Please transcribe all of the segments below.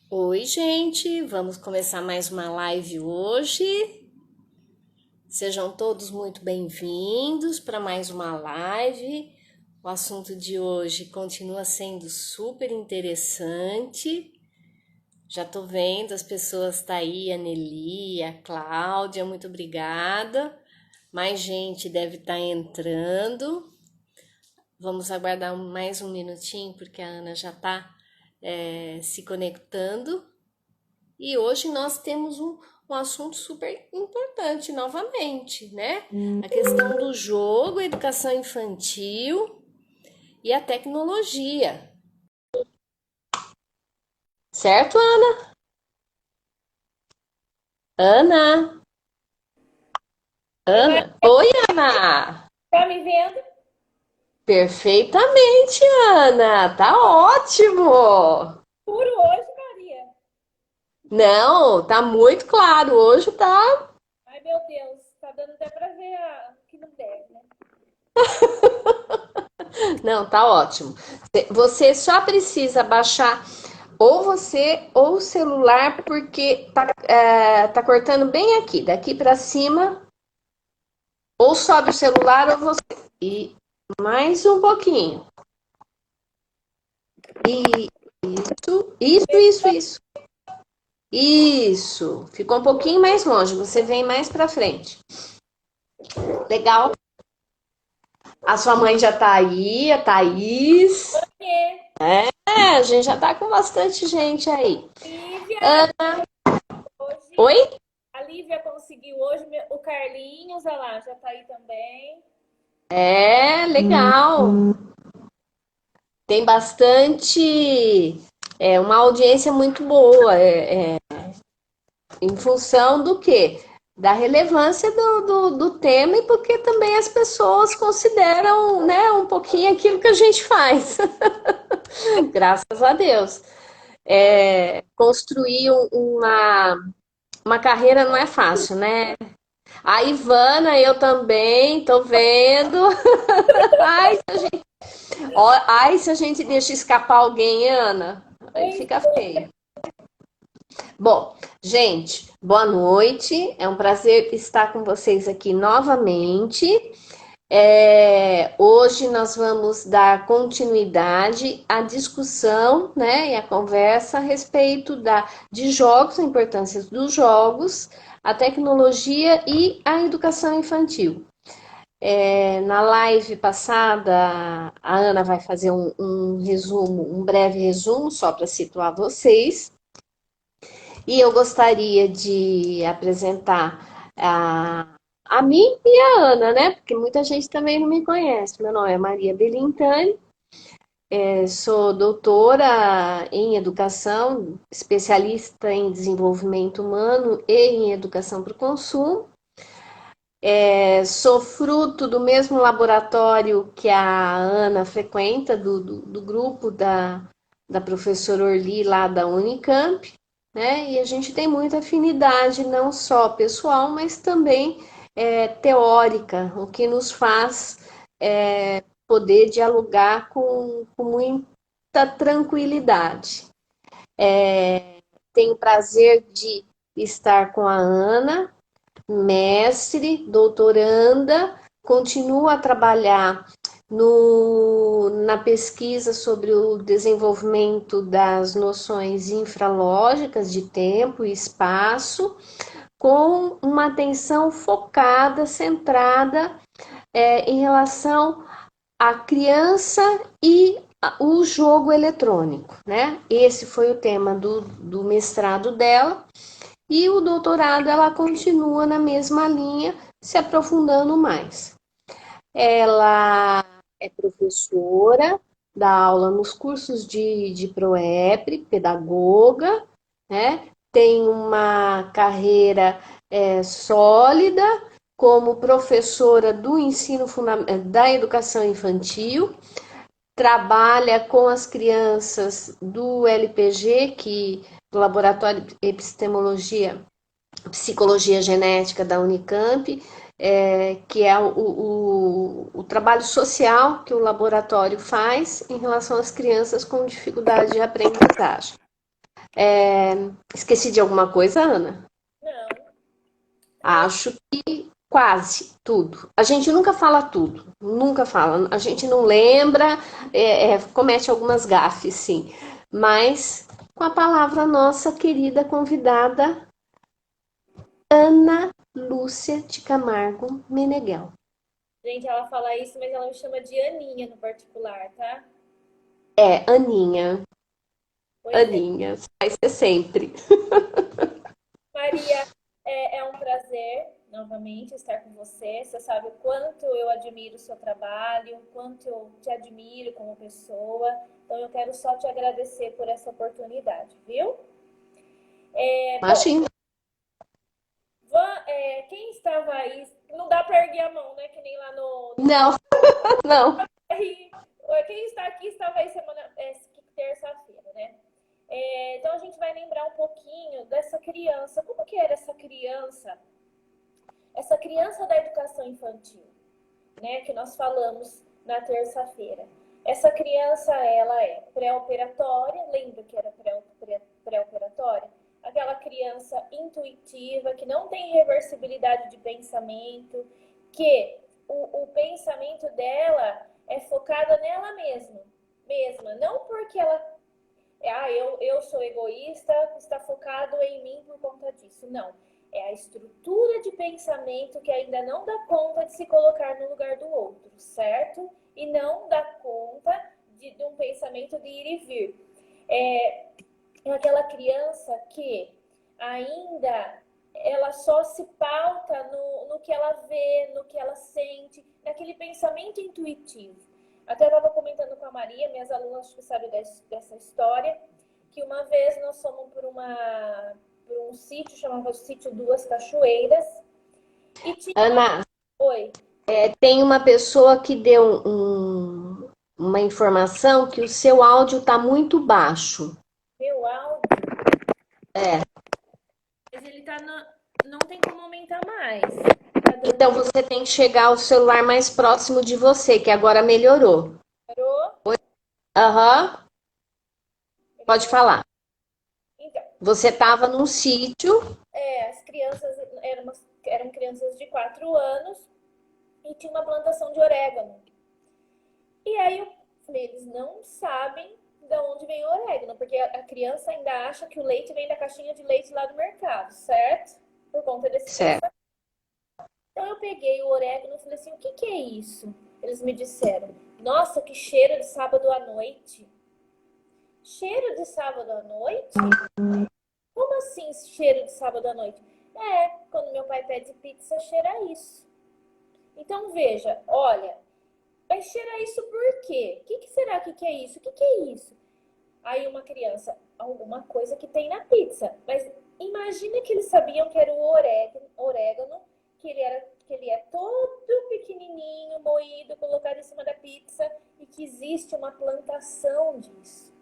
Oi, gente, vamos começar mais uma live hoje. Sejam todos muito bem-vindos para mais uma live. O assunto de hoje continua sendo super interessante. Já tô vendo as pessoas tá aí, a Nelly, a Cláudia, muito obrigada. Mais gente deve estar entrando. Vamos aguardar mais um minutinho porque a Ana já está se conectando. E hoje nós temos um assunto super importante novamente, né? A questão do jogo, a educação infantil e a tecnologia. Certo, Ana? Ana? Eu Ana? Oi, Ana! tá me vendo? Perfeitamente, Ana! Tá ótimo! Puro hoje, Maria. Não, tá muito claro. Hoje tá. Ai, meu Deus, tá dando até pra ver que não deve, né? Não, tá ótimo. Você só precisa baixar ou você ou o celular, porque tá cortando bem aqui, daqui para cima, ou sobe o celular ou você. E mais um pouquinho. E isso. Isso. Ficou um pouquinho mais longe, você vem mais para frente. Legal. A sua mãe já tá aí, a Thaís. Oiê, A gente já tá com bastante gente aí. Lívia, hoje. Oi? A Lívia conseguiu hoje. O Carlinhos, olha lá, já tá aí também. É, legal. Tem bastante, uma audiência muito boa, em função do quê? Da relevância do tema e porque também as pessoas consideram, né, um pouquinho aquilo que a gente faz. Graças a Deus. Construir uma carreira não é fácil, né? A Ivana, eu também, tô vendo. Ai, se a gente deixa escapar alguém, Ana, aí Pois fica feio. Bom, gente, boa noite. É um prazer estar com vocês aqui novamente. Hoje nós vamos dar continuidade à discussão, né, e à conversa a respeito de jogos, a importância dos jogos, a tecnologia e a educação infantil. Na live passada, a Ana vai fazer um resumo, um breve resumo, só para situar vocês. E eu gostaria de apresentar a mim e a Ana, né? Porque muita gente também não me conhece. Meu nome é Maria Belintani, sou doutora em educação, especialista em desenvolvimento humano e em educação para o consumo. Sou fruto do mesmo laboratório que a Ana frequenta, do grupo da professora Orli lá da Unicamp, né? E a gente tem muita afinidade, não só pessoal, mas também teórica, o que nos faz poder dialogar com muita tranquilidade. Tenho o prazer de estar com a Ana, mestre, doutoranda, continua a trabalhar na pesquisa sobre o desenvolvimento das noções infralógicas de tempo e espaço, com uma atenção focada, centrada em relação à criança e o jogo eletrônico, né? Esse foi o tema do mestrado dela. E o doutorado ela continua na mesma linha, se aprofundando mais. Ela é professora, dá aula nos cursos de ProEP, pedagoga, né? Tem uma carreira sólida como professora do ensino da educação infantil, trabalha com as crianças do LPG, do Laboratório de Epistemologia Psicologia Genética da Unicamp, que é o trabalho social que o laboratório faz em relação às crianças com dificuldade de aprendizagem. Esqueci de alguma coisa, Ana? Não. Falou. Acho que quase tudo. A gente nunca fala tudo, nunca fala. A gente não lembra, comete algumas gafes, sim. Mas com a palavra nossa querida convidada, Ana Lúcia de Camargo Meneghel. Gente, ela fala isso, mas ela me chama de Aninha no particular, tá? É, Aninha, Pois é. Aninha, vai ser sempre. Maria, é um prazer novamente estar com você. Você sabe o quanto eu admiro o seu trabalho, o quanto eu te admiro como pessoa. Então, eu quero só te agradecer por essa oportunidade, viu? Bom, Imagina. quem estava aí? Não dá para erguer a mão, né? Que nem lá no Não, não. Quem está aqui estava aí terça-feira, né? Então a gente vai lembrar um pouquinho dessa criança. Como que era essa criança? Essa criança da educação infantil, né? Que nós falamos na terça-feira. Essa criança, ela é pré-operatória. Lembra que era pré-operatória? Aquela criança intuitiva, que não tem reversibilidade de pensamento, que o pensamento dela é focado nela mesma. Não porque ela eu sou egoísta, está focado em mim por conta disso. Não. É a estrutura de pensamento que ainda não dá conta de se colocar no lugar do outro, certo? E não dá conta de um pensamento de ir e vir. É aquela criança que ainda ela só se pauta no que ela vê, no que ela sente, naquele pensamento intuitivo. Até eu estava comentando com a Maria, minhas alunas acho que sabem dessa história, que uma vez nós fomos por um sítio, chamava Sítio Duas Cachoeiras, e tinha... Ana, Oi, tem uma pessoa que deu uma informação que o seu áudio está muito baixo. meu áudio, É. mas ele tá não tem como aumentar mais. Tá Então dando... você tem que chegar o celular mais próximo de você, que agora melhorou. Melhorou? Aham, pode Melhorou? falar. Então, Você estava num sítio. as crianças eram crianças de 4 anos e tinha uma plantação de orégano. E aí eu falei, eles não sabem de onde vem o orégano, porque a criança ainda acha que o leite vem da caixinha de leite lá do mercado, certo? Por conta desse Certo. pensamento. Então eu peguei o orégano e falei assim, o que que é isso? Eles me disseram, nossa, que cheiro de sábado à noite. Cheiro de sábado à noite? Como assim cheiro de sábado à noite? Quando meu pai pede pizza, cheira isso. Então veja, olha, vai cheirar isso por quê? O que será que é isso? O que é isso? Aí uma criança, alguma coisa que tem na pizza. Mas imagina que eles sabiam que era o orégano, que ele é todo pequenininho, moído, colocado em cima da pizza e que existe uma plantação disso.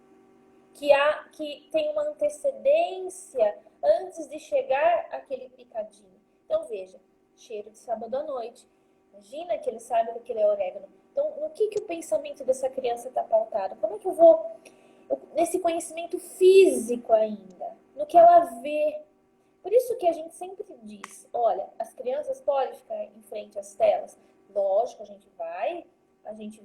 Que tem uma antecedência antes de chegar aquele picadinho. Então veja, cheiro de sábado à noite. Imagina que ele sabe que aquele é orégano. Então, no que o pensamento dessa criança está pautado? Como é que eu vou nesse conhecimento físico ainda, no que ela vê? Por isso que a gente sempre diz, olha, as crianças podem ficar em frente às telas. Lógico, a gente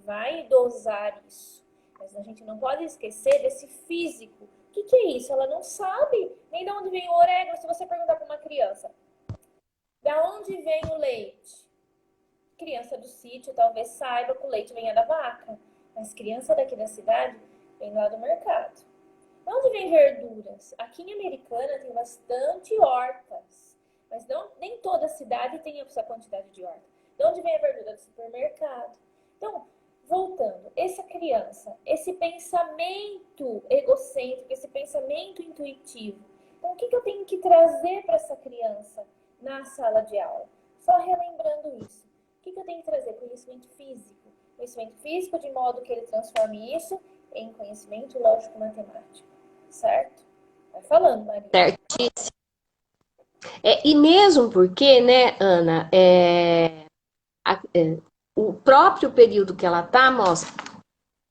vai dosar isso. Mas a gente não pode esquecer desse físico. O que é isso? Ela não sabe nem de onde vem o orégano. Se você perguntar para uma criança, da onde vem o leite? Criança do sítio talvez saiba que o leite venha da vaca. Mas criança daqui da cidade vem lá do mercado. De onde vem verduras? Aqui em Americana tem bastante hortas. Mas nem toda cidade tem essa quantidade de horta. De onde vem a verdura? Do supermercado. Então, voltando, essa criança, esse pensamento egocêntrico, esse pensamento intuitivo. Então, o que eu tenho que trazer para essa criança na sala de aula? Só relembrando isso. O que eu tenho que trazer? Conhecimento físico. Conhecimento físico de modo que ele transforme isso em conhecimento lógico-matemático. Certo? Vai falando, Maria. Certíssimo. E mesmo porque, né, Ana, o próprio período que ela tá mostra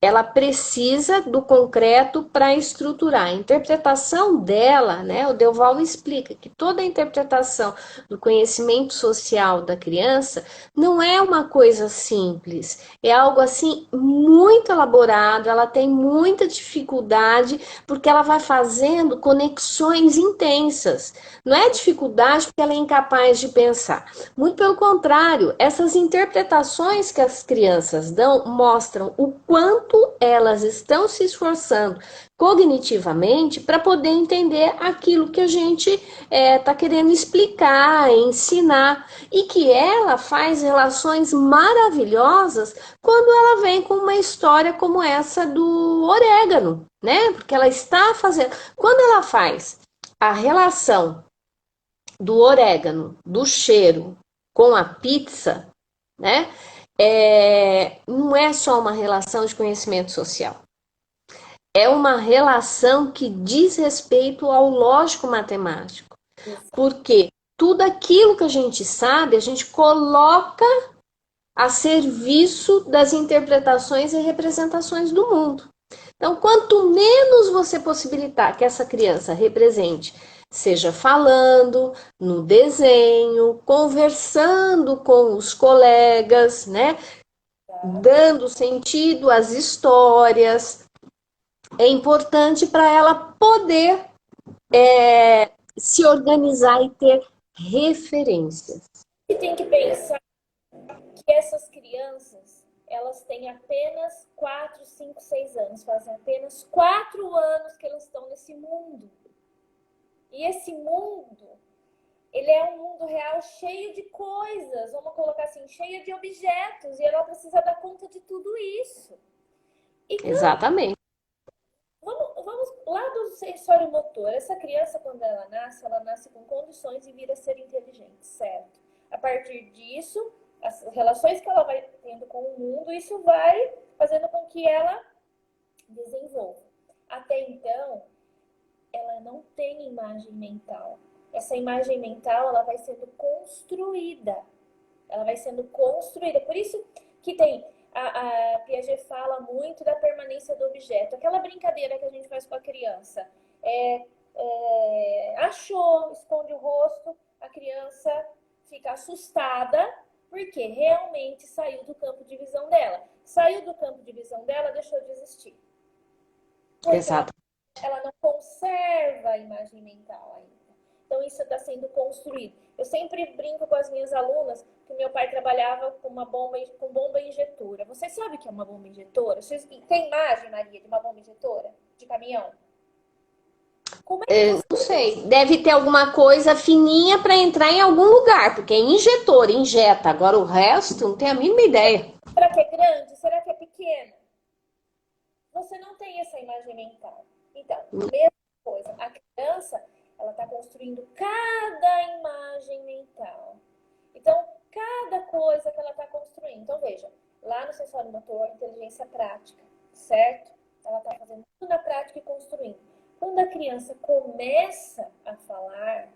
ela precisa do concreto para estruturar. A interpretação dela, né? O Delval explica que toda a interpretação do conhecimento social da criança não é uma coisa simples, é algo assim muito elaborado, ela tem muita dificuldade porque ela vai fazendo conexões intensas. Não é dificuldade porque ela é incapaz de pensar. Muito pelo contrário, essas interpretações que as crianças dão mostram o quanto elas estão se esforçando cognitivamente para poder entender aquilo que a gente está querendo explicar, ensinar, e que ela faz relações maravilhosas quando ela vem com uma história como essa do orégano, né? Porque ela está fazendo. Quando ela faz a relação do orégano, do cheiro com a pizza, né? Não é só uma relação de conhecimento social. É uma relação que diz respeito ao lógico matemático. Porque tudo aquilo que a gente sabe, a gente coloca a serviço das interpretações e representações do mundo. Então, quanto menos você possibilitar que essa criança represente, seja falando, no desenho, conversando com os colegas, né? Dando sentido às histórias, é importante para ela poder se organizar e ter referências. E tem que pensar que essas crianças, elas têm apenas 4, 5, 6 anos, fazem apenas 4 anos que elas estão nesse mundo. E esse mundo, ele é um mundo real cheio de coisas, vamos colocar assim, cheio de objetos, e ela precisa dar conta de tudo isso. E Exatamente. vamos lá do sensório motor. Essa criança, quando ela nasce com condições de vir a ser inteligente, certo? A partir disso, as relações que ela vai tendo com o mundo, isso vai fazendo com que ela desenvolva. Até então, ela não tem imagem mental. Essa imagem mental, ela vai sendo construída. Ela vai sendo construída. Por isso que tem... A Piaget fala muito da permanência do objeto. Aquela brincadeira que a gente faz com a criança. Achou, esconde o rosto, a criança fica assustada, porque realmente saiu do campo de visão dela. Saiu do campo de visão dela, deixou de existir. Exato. Ela não conserva a imagem mental ainda. Então, isso está sendo construído. Eu sempre brinco com as minhas alunas que meu pai trabalhava com bomba injetora. Você sabe o que é uma bomba injetora? Você tem imagem, Maria, de uma bomba injetora? De caminhão? Como é que Não sei. Deve ter alguma coisa fininha para entrar em algum lugar, porque é injetor, injeta. Agora o resto, não tenho a mínima ideia. Será que é grande? Será que é pequena? Você não tem essa imagem mental. Então, mesma coisa. A criança, ela está construindo cada imagem mental. Então, cada coisa que ela está construindo. Então, veja, lá no sensório motor, inteligência prática, certo? Ela está fazendo tudo na prática e construindo. Quando a criança começa a falar,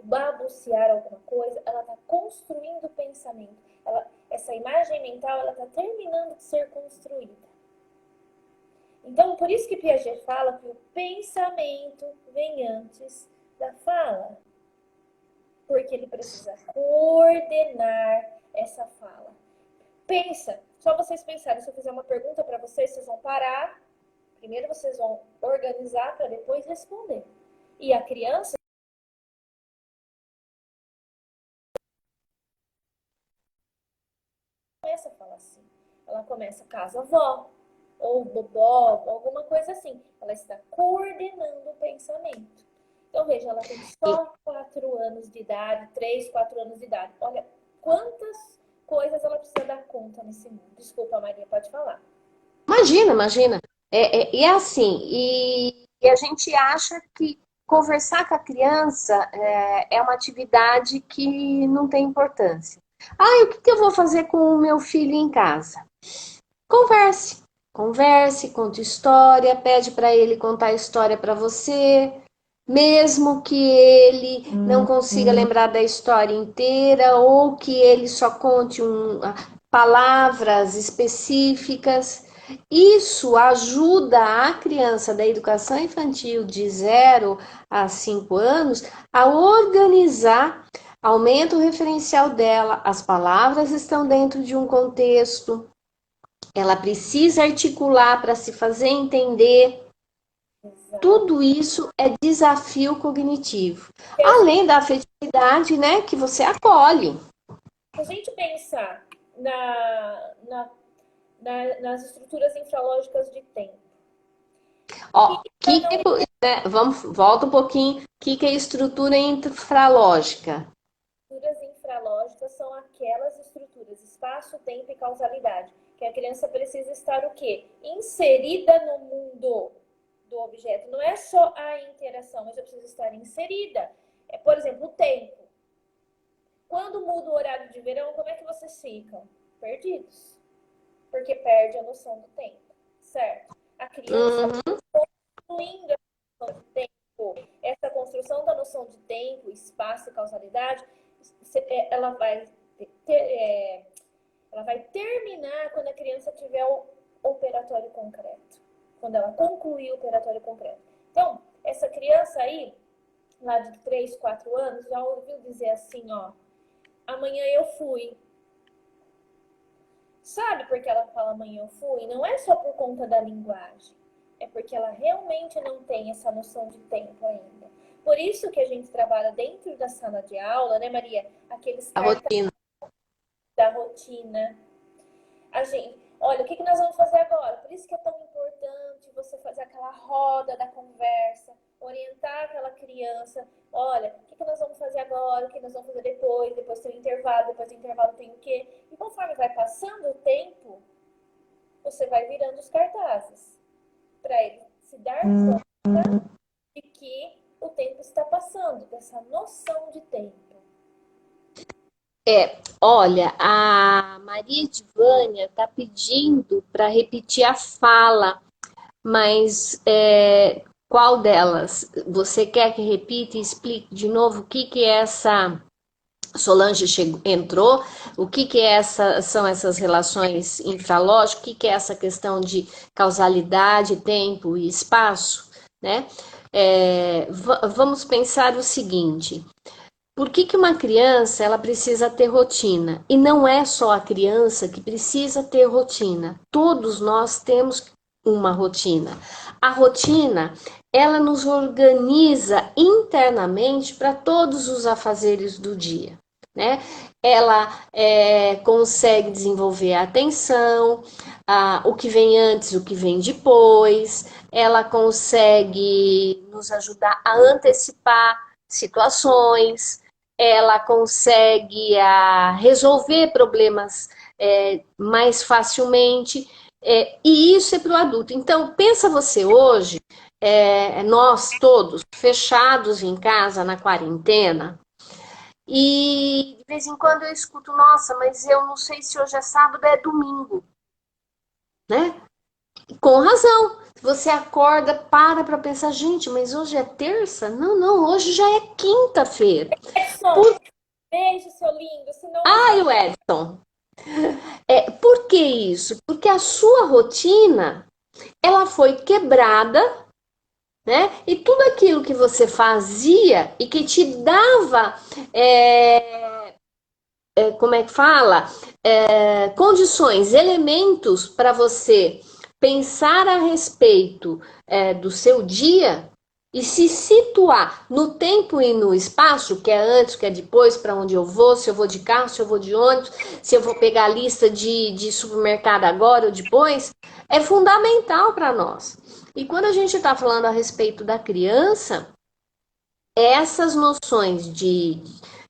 balbuciar alguma coisa, ela está construindo o pensamento. Essa imagem mental, ela está terminando de ser construída. Então, por isso que Piaget fala que o pensamento vem antes da fala. Porque ele precisa coordenar essa fala. Pensa, só vocês pensarem, se eu fizer uma pergunta para vocês, vocês vão parar. Primeiro vocês vão organizar para depois responder. E a criança começa a falar assim. Ela começa casa avó, ou bobó, alguma coisa assim. Ela está coordenando o pensamento. Então, veja, ela tem só 4 anos de idade, 3, 4 anos de idade. Olha quantas coisas ela precisa dar conta nesse mundo. Desculpa, Maria, pode falar. Imagina. E é assim, e a gente acha que conversar com a criança é uma atividade que não tem importância. Ah, e o que eu vou fazer com o meu filho em casa? Converse. Converse, conte história, pede para ele contar história para você, mesmo que ele não consiga lembrar da história inteira ou que ele só conte palavras específicas. Isso ajuda a criança da educação infantil de 0 a 5 anos a organizar, aumenta o referencial dela, as palavras estão dentro de um contexto, ela precisa articular para se fazer entender. Exato. Tudo isso é desafio cognitivo. Além da afetividade, né, que você acolhe. Se a gente pensar nas estruturas infralógicas de tempo. Ó, volta um pouquinho. O que é estrutura infralógica? Estruturas infralógicas são aquelas estruturas, espaço, tempo e causalidade, que a criança precisa estar o quê? Inserida no mundo do objeto. Não é só a interação, mas eu preciso estar inserida. Por exemplo, o tempo. Quando muda o horário de verão, como é que vocês ficam? Perdidos. Porque perde a noção do tempo, certo? A criança construindo a noção de tempo, essa construção da noção de tempo, espaço e causalidade, ela vai terminar quando a criança tiver o operatório concreto. Quando ela concluir o operatório concreto. Então, essa criança aí, lá de 3, 4 anos, já ouviu dizer assim, ó, amanhã eu fui. Sabe por que ela fala amanhã eu fui? Não é só por conta da linguagem. É porque ela realmente não tem essa noção de tempo ainda. Por isso que a gente trabalha dentro da sala de aula, né, Maria? Aqueles cartazes da rotina. Olha, o que nós vamos fazer agora? Por isso que é tão importante você fazer aquela roda da conversa, orientar aquela criança. Olha, o que nós vamos fazer agora? O que nós vamos fazer depois? Depois tem o intervalo, depois do intervalo tem o quê? E conforme vai passando o tempo, você vai virando os cartazes para ele se dar conta de que o tempo está passando, dessa noção de tempo. Olha, a Maria Edvânia está pedindo para repetir a fala, mas qual delas? Você quer que repita e explique de novo o que é essa... Solange entrou, o que são essas relações infralógicas, o que é essa questão de causalidade, tempo e espaço, né? Vamos pensar o seguinte... Por que uma criança ela precisa ter rotina? E não é só a criança que precisa ter rotina. Todos nós temos uma rotina. A rotina, ela nos organiza internamente para todos os afazeres do dia, né? Ela consegue desenvolver a atenção, o que vem antes, o que vem depois. Ela consegue nos ajudar a antecipar situações, ela consegue resolver problemas mais facilmente, e isso é para o adulto. Então, pensa você hoje, nós todos fechados em casa na quarentena, e de vez em quando eu escuto, nossa, mas eu não sei se hoje é sábado ou é domingo, né? Com razão. Você acorda, para pensar, gente, mas hoje é terça? Não, não, hoje já é quinta-feira. Beijo, seu lindo. Senão... Ai, o Edson. Por que isso? Porque a sua rotina, ela foi quebrada, né? E tudo aquilo que você fazia e que te dava, como é que fala? Condições, elementos para você pensar a respeito do seu dia e se situar no tempo e no espaço, que é antes, que é depois, para onde eu vou, se eu vou de carro, se eu vou de ônibus, se eu vou pegar a lista de supermercado agora ou depois, é fundamental para nós. E quando a gente está falando a respeito da criança, essas noções de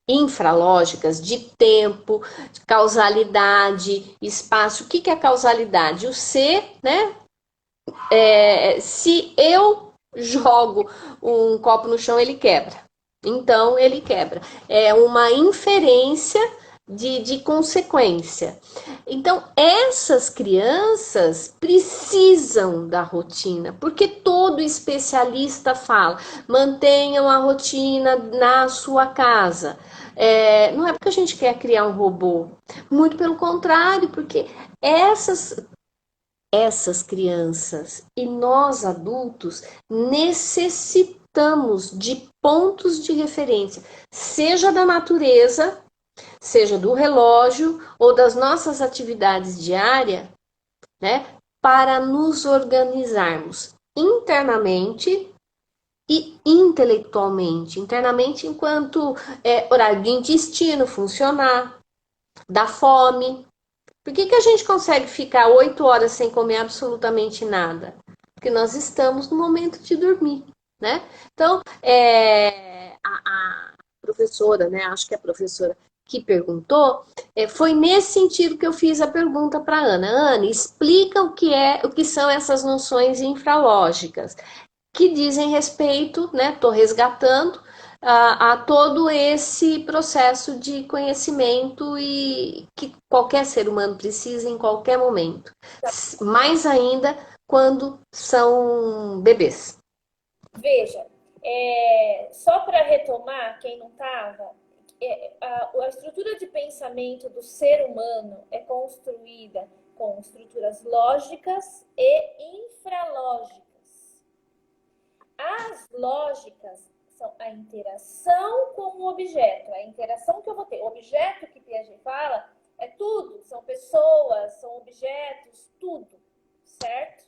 infralógicas, de tempo, de causalidade, espaço. O que é causalidade? O ser, né? Se eu jogo um copo no chão, ele quebra. Então, ele quebra. É uma inferência de consequência. Então, essas crianças precisam da rotina, porque todo especialista fala, mantenham a rotina na sua casa. Não é porque a gente quer criar um robô, muito pelo contrário, porque essas crianças e nós adultos necessitamos de pontos de referência, seja da natureza, seja do relógio ou das nossas atividades diárias, né, para nos organizarmos internamente e intelectualmente. Internamente, enquanto horário de intestino funcionar, da fome. Por que a gente consegue ficar 8 horas sem comer absolutamente nada? Porque nós estamos no momento de dormir, né? Então, a professora, né? Acho que a professora que perguntou, foi nesse sentido que eu fiz a pergunta para Ana. Ana, explica o que são essas noções infralógicas que dizem respeito, né? Estou resgatando a todo esse processo de conhecimento e que qualquer ser humano precisa em qualquer momento. Mais ainda quando são bebês. Veja, só para retomar, quem não estava, a estrutura de pensamento do ser humano é construída com estruturas lógicas e infralógicas. As lógicas são a interação com o objeto, a interação que eu vou ter. O objeto que Piaget fala é tudo, são pessoas, são objetos, tudo, certo?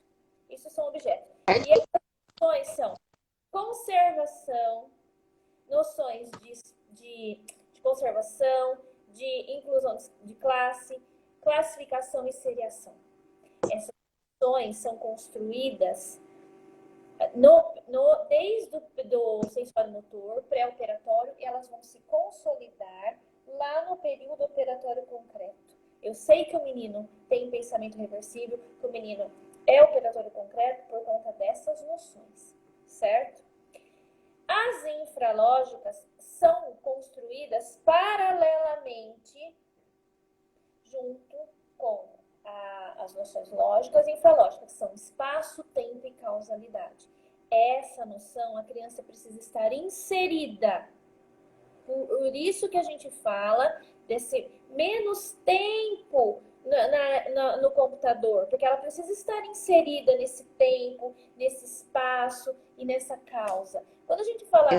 Isso são objetos. E as noções são conservação, noções de conservação, de inclusão de classe, classificação e seriação. Essas noções são construídas desde do sensório motor, pré-operatório, e elas vão se consolidar lá no período operatório concreto. Eu sei que o menino tem pensamento reversível, que o menino é operatório concreto por conta dessas noções, certo? As infralógicas são construídas paralelamente junto com as noções lógicas e infralógicas, que são espaço, tempo e causalidade. Essa noção, a criança precisa estar inserida. Por isso que a gente fala desse menos tempo no computador, porque ela precisa estar inserida nesse tempo, nesse espaço e nessa causa. Quando a gente fala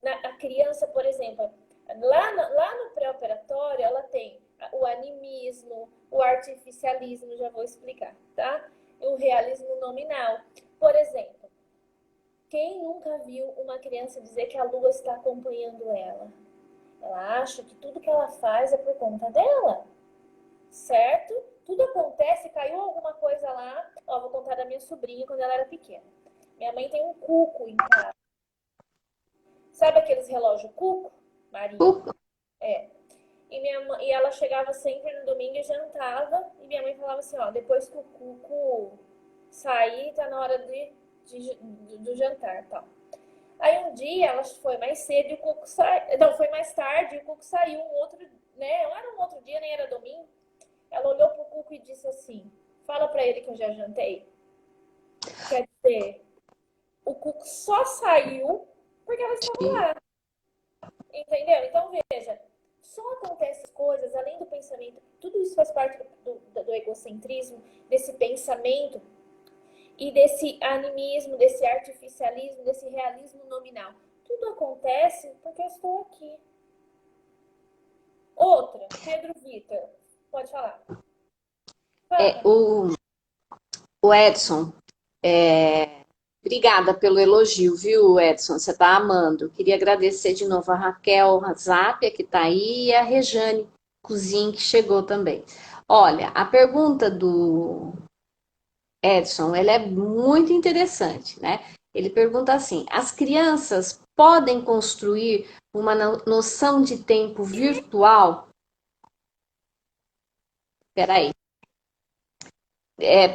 a criança, por exemplo, lá no pré-operatório, ela tem o animismo, o artificialismo, já vou explicar, tá? E o realismo nominal. Por exemplo, quem nunca viu uma criança dizer que a lua está acompanhando ela? Ela acha que tudo que ela faz é por conta dela, certo? Tudo acontece, caiu alguma coisa lá. Ó, vou contar da minha sobrinha quando ela era pequena. Minha mãe tem um cuco em casa. Sabe aqueles relógios cuco, Maria? É. E ela chegava sempre no domingo e jantava. E minha mãe falava assim, ó, depois que o cuco sair, tá na hora do jantar, tal. Aí um dia ela foi mais cedo e o cuco saiu. Não, foi mais tarde e o cuco saiu um outro, né? Não era um outro dia, nem era domingo. Ela olhou pro cuco e disse assim, fala pra ele que eu já jantei. Quer dizer, o cuco só saiu porque ela estava lá. Entendeu? Então, veja, só acontecem coisas além do pensamento. Tudo isso faz parte do egocentrismo, desse pensamento e desse animismo, desse artificialismo, desse realismo nominal. Tudo acontece porque eu estou aqui. Outra, Pedro Vitor, pode falar. O Edson, obrigada pelo elogio, viu, Edson? Você está amando. Queria agradecer de novo a Raquel Zapia, que está aí, e a Rejane Cozin, que chegou também. Olha, a pergunta do Edson, ela é muito interessante, né? Ele pergunta assim, as crianças podem construir uma noção de tempo virtual? Peraí.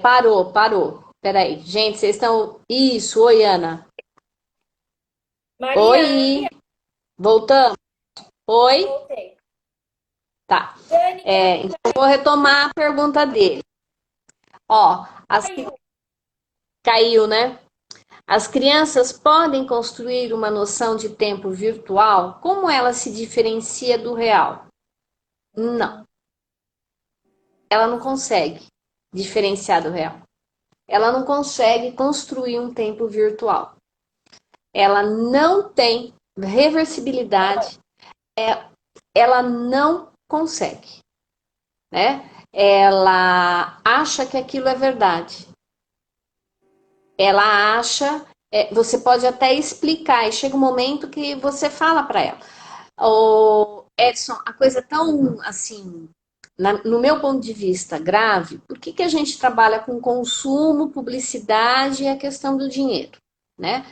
Parou. Peraí. Gente, vocês estão... Isso, oi, Ana. Maria, Oi. Voltamos? Oi? voltei. Tá. Então, eu vou retomar a pergunta dele. Ó, caiu, né? As crianças podem construir uma noção de tempo virtual? Como ela se diferencia do real? Não. Ela não consegue. diferenciar do real. Ela não consegue construir um tempo virtual. Ela não tem reversibilidade, ela não consegue, né? Ela acha que aquilo é verdade. Ela acha, você pode até explicar, e chega um momento que você fala para ela. O Edson, a coisa é tão assim, no meu ponto de vista, grave, por que, que a gente trabalha com consumo, publicidade e a questão do dinheiro, né?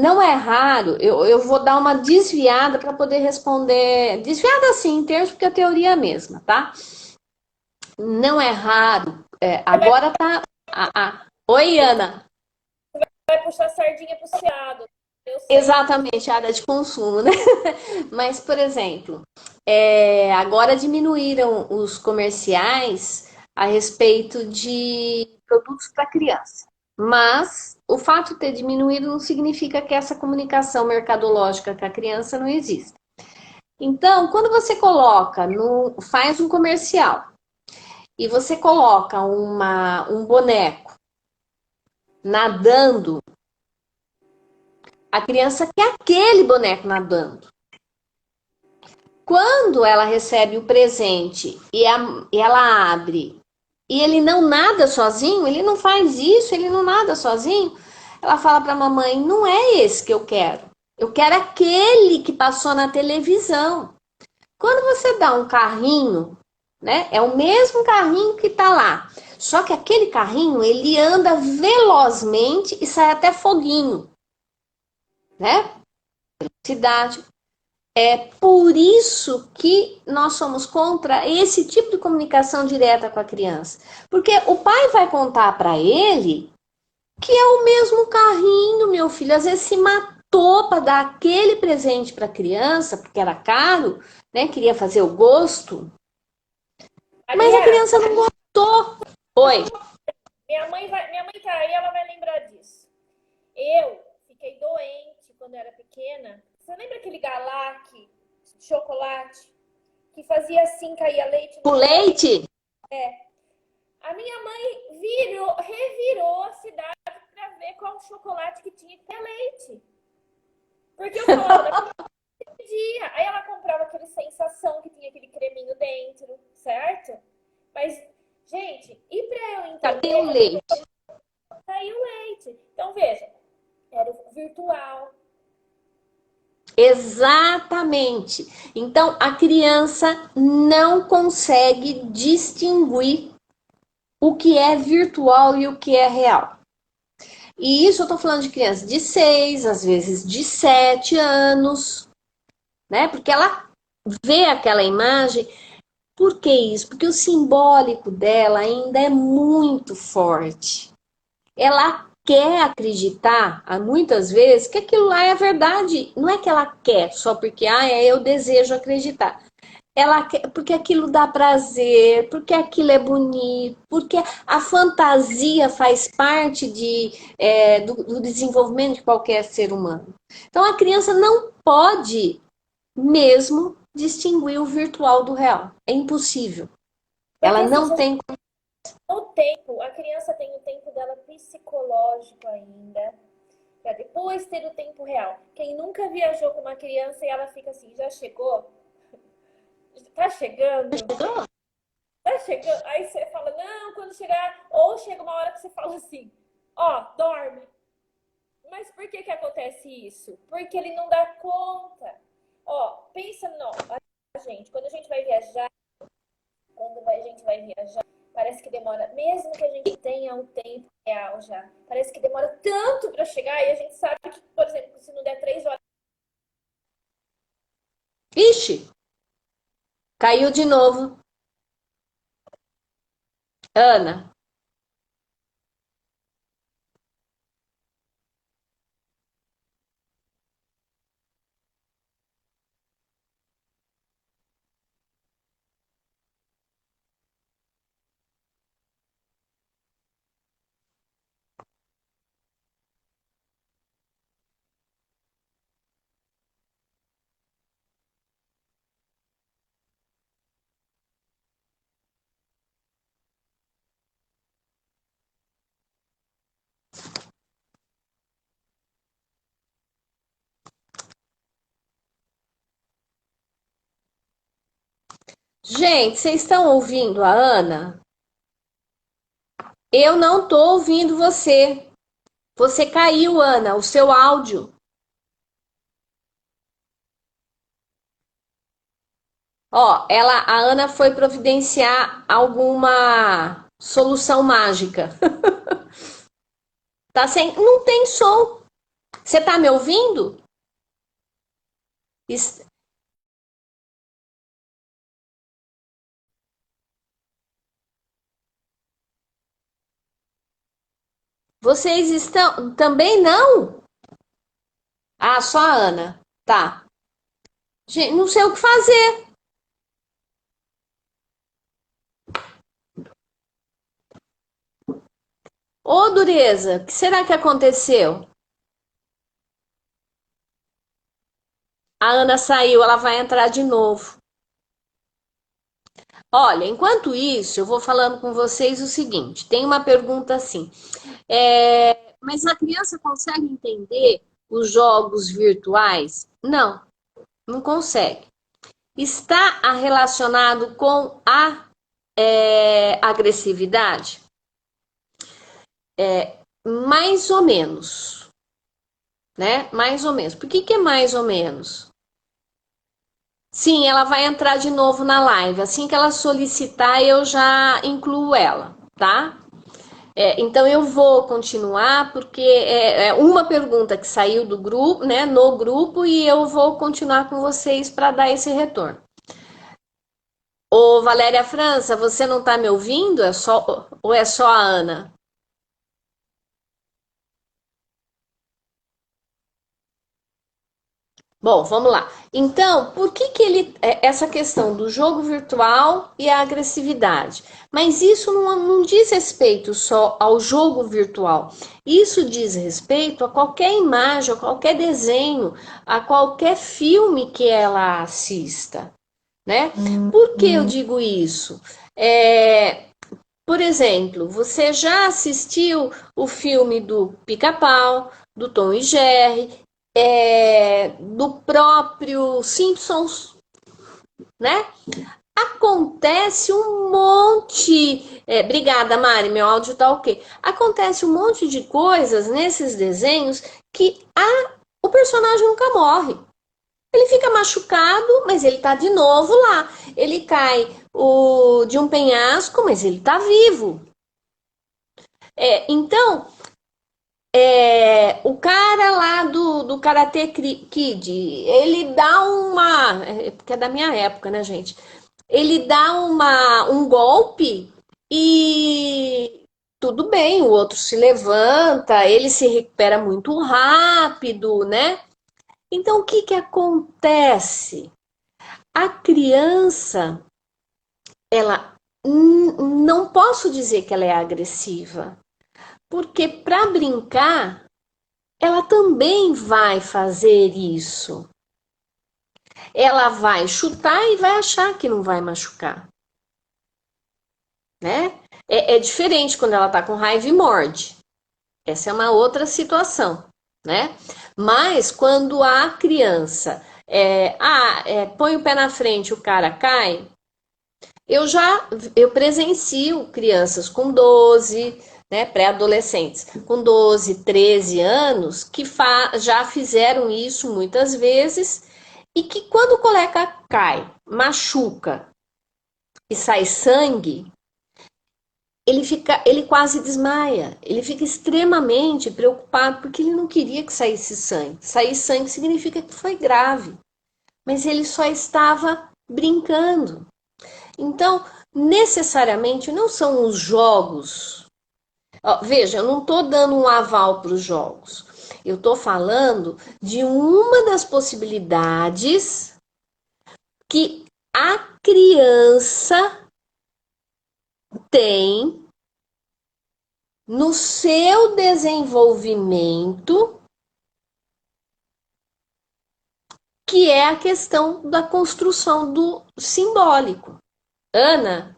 Não é raro, eu vou dar uma desviada para poder responder, desviada assim, em termos, porque a teoria é a mesma, tá? Não é raro, agora tá. Oi, Ana. Vai puxar a sardinha pro seu lado. Eu sei. Exatamente, a área de consumo, né? Mas, por exemplo, agora diminuíram os comerciais a respeito de produtos para criança. Mas o fato de ter diminuído não significa que essa comunicação mercadológica com a criança não existe. Então, quando você faz um comercial e você coloca um boneco nadando, a criança quer aquele boneco nadando. Quando ela recebe o presente e ela abre e ele não nada sozinho, ele não faz isso, ele não nada sozinho, ela fala para a mamãe: não é esse que eu quero. Eu quero aquele que passou na televisão. Quando você dá um carrinho, né? É o mesmo carrinho que está lá. Só que aquele carrinho, ele anda velozmente e sai até foguinho, né? Velocidade. É por isso que nós somos contra esse tipo de comunicação direta com a criança. Porque o pai vai contar para ele que é o mesmo carrinho, meu filho. Às vezes se matou para dar aquele presente para a criança, porque era caro, né? Queria fazer o gosto, mas a Aliás, criança não gostou. Oi. minha mãe tá aí, ela vai lembrar disso. Eu fiquei doente quando era pequena. Você lembra aquele Galac de chocolate que fazia assim, caía leite O no copo? leite? A minha mãe revirou a cidade para ver qual chocolate que tinha que ter leite. Porque eu falava, não podia. Aí ela comprava aquele sensação que tinha aquele creminho dentro, certo? Mas, gente, e para eu Cadê entender o que leite? saiu leite? Então, veja, era o virtual. Exatamente. Então a criança não consegue distinguir o que é virtual e o que é real. E isso eu tô falando de criança de 6, às vezes de 7 anos, né? Porque ela vê aquela imagem. Por que isso? Porque o simbólico dela ainda é muito forte. Ela quer acreditar, muitas vezes, que aquilo lá é verdade. Não é que ela quer só porque eu desejo acreditar. Ela quer, porque aquilo dá prazer, porque aquilo é bonito, porque a fantasia faz parte do desenvolvimento de qualquer ser humano. Então a criança não pode mesmo distinguir o virtual do real. É impossível. Porque Ela assim, não tem. o tempo, a criança tem o tempo dela psicológico ainda, para depois ter o tempo real. Quem nunca viajou com uma criança e ela fica assim, já chegou? Tá chegando? Tá chegando? Aí você fala, não, quando chegar. Ou chega uma hora que você fala assim, ó, dorme. Mas por que que acontece isso? Porque ele não dá conta. Ó, pensa a gente, quando a gente vai viajar, a gente vai viajar, parece que demora, mesmo que a gente tenha o tempo real já, parece que demora tanto para chegar e a gente sabe que, por exemplo, se não der 3 horas. Ixi, caiu de novo. Ana. Gente, vocês estão ouvindo a Ana? Eu não tô ouvindo você. Você caiu, Ana, o seu áudio. Ó, a Ana foi providenciar alguma solução mágica. Tá sem, não tem som. Você tá me ouvindo? Es- Vocês estão também não? Ah, só a Ana. Tá. Gente, não sei o que fazer. Ô, dureza, o que será que aconteceu? A Ana saiu, ela vai entrar de novo. Olha, enquanto isso, eu vou falando com vocês o seguinte: tem uma pergunta assim, mas a criança consegue entender os jogos virtuais? Não, não consegue. Está relacionado com a agressividade? Mais ou menos, né? Mais ou menos. Por que que é mais ou menos? Sim, ela vai entrar de novo na live. Assim que ela solicitar, eu já incluo ela, tá? Então eu vou continuar porque é uma pergunta que saiu do grupo, né, no grupo, e eu vou continuar com vocês para dar esse retorno. Ô, Valéria França, você não está me ouvindo? Ou é só a Ana? Bom, vamos lá. Então, por que que essa questão do jogo virtual e a agressividade? Mas isso não diz respeito só ao jogo virtual. Isso diz respeito a qualquer imagem, a qualquer desenho, a qualquer filme que ela assista, né? Por que eu digo isso? É, por exemplo, você já assistiu o filme do Pica-Pau, do Tom e Jerry, do próprio Simpsons, né? Acontece um monte. Obrigada, Mari, meu áudio tá ok. Acontece um monte de coisas nesses desenhos que o personagem nunca morre. Ele fica machucado, mas ele tá de novo lá. Ele cai de um penhasco, mas ele tá vivo. Então, o cara lá do Karate Kid, ele dá uma. Porque é da minha época, né, gente? Ele dá um golpe e tudo bem, o outro se levanta, ele se recupera muito rápido, né? Então, o que que acontece? A criança, ela não posso dizer que ela é agressiva, porque para brincar ela também vai fazer isso. Ela vai chutar e vai achar que não vai machucar, né? É diferente quando ela tá com raiva e morde. Essa é uma outra situação, né? Mas quando a criança põe o pé na frente, o cara cai. Eu presencio crianças com 12, né, pré-adolescentes, com 12, 13 anos, que já fizeram isso muitas vezes e que quando o colega cai, machuca e sai sangue, ele quase desmaia, ele fica extremamente preocupado porque ele não queria que saísse sangue. Sair sangue significa que foi grave, mas ele só estava brincando. Então, necessariamente não são os jogos. Ó, veja, eu não estou dando um aval para os jogos. Eu estou falando de uma das possibilidades que a criança tem no seu desenvolvimento, que é a questão da construção do simbólico. Ana,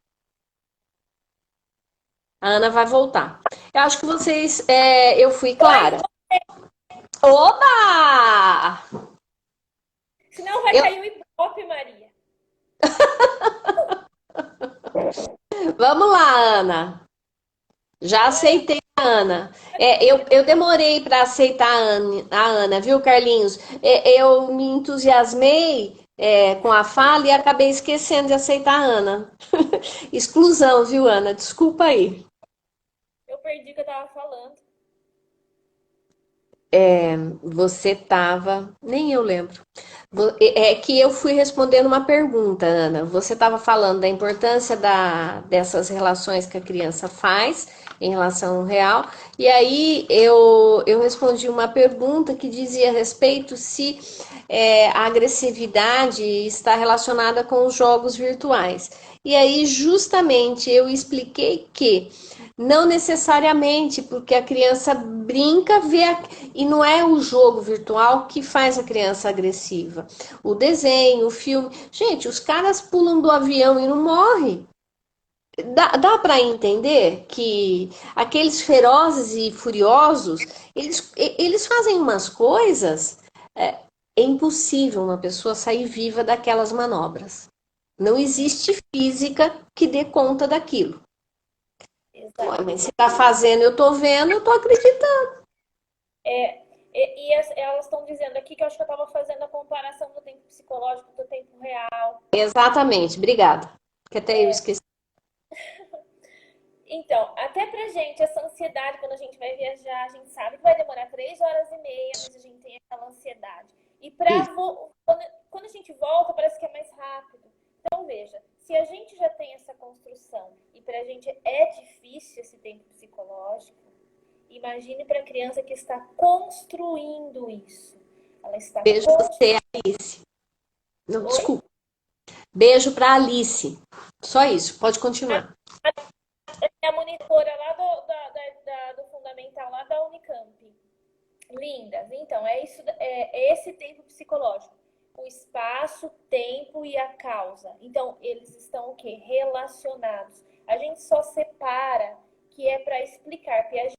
a Ana vai voltar. Eu acho que vocês, eu fui clara. Oba! Senão vai Eu, cair o Ibope, Maria. Vamos lá, Ana. Já aceitei a Ana. Eu demorei para aceitar a Ana, viu, Carlinhos? Eu me entusiasmei, com a fala e acabei esquecendo de aceitar a Ana. Exclusão, viu, Ana? Desculpa aí. Eu perdi o que eu tava falando. Você tava. Nem eu lembro. É que eu fui respondendo uma pergunta, Ana. Você estava falando da importância dessas relações que a criança faz em relação ao real, e aí eu respondi uma pergunta que dizia a respeito se a agressividade está relacionada com os jogos virtuais. E aí, justamente, eu expliquei que não necessariamente, porque a criança brinca, e não é o jogo virtual que faz a criança agressiva. O desenho, o filme. Gente, os caras pulam do avião e não morrem. Dá para entender que aqueles ferozes e furiosos, eles fazem umas coisas. É impossível uma pessoa sair viva daquelas manobras. Não existe física que dê conta daquilo. Ué, Exato. mas você tá fazendo, eu tô vendo, eu tô acreditando. Elas estão dizendo aqui que eu acho que eu estava fazendo a comparação do tempo psicológico do tempo real. Exatamente, obrigada. Que até eu esqueci. Então, até pra gente, essa ansiedade, quando a gente vai viajar, a gente sabe que vai demorar 3 horas e meia, mas a gente tem aquela ansiedade. E Isso. quando a gente volta, parece que é mais rápido. Então, veja, se a gente já tem essa construção e pra gente é difícil esse tempo psicológico, imagine para a criança que está construindo isso. Ela está Beijo pra construindo. você, Alice. Não, desculpa. Beijo pra Alice. Só isso, pode continuar. A monitora lá do Fundamental, lá da Unicamp. Lindas. Então, é esse tempo psicológico. O espaço, tempo e a causa. Então, eles estão o quê? Relacionados. A gente só separa que é para explicar. Piaget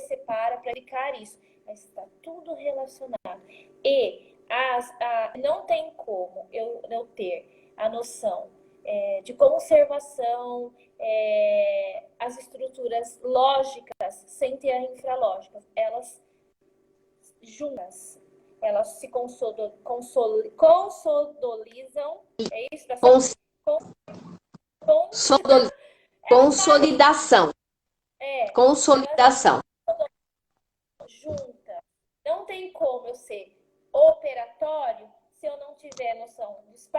separa para explicar isso. Mas está tudo relacionado. E não tem como eu ter a noção de conservação, as estruturas lógicas sem ter a infralógica. Elas juntas. Elas se consolidizam. É isso? Tá certo? Cons- Com, sodoli- elas fazem. Consolidação. Elas Consolidação. juntas. Não tem como eu ser operatório se eu não tiver noção de se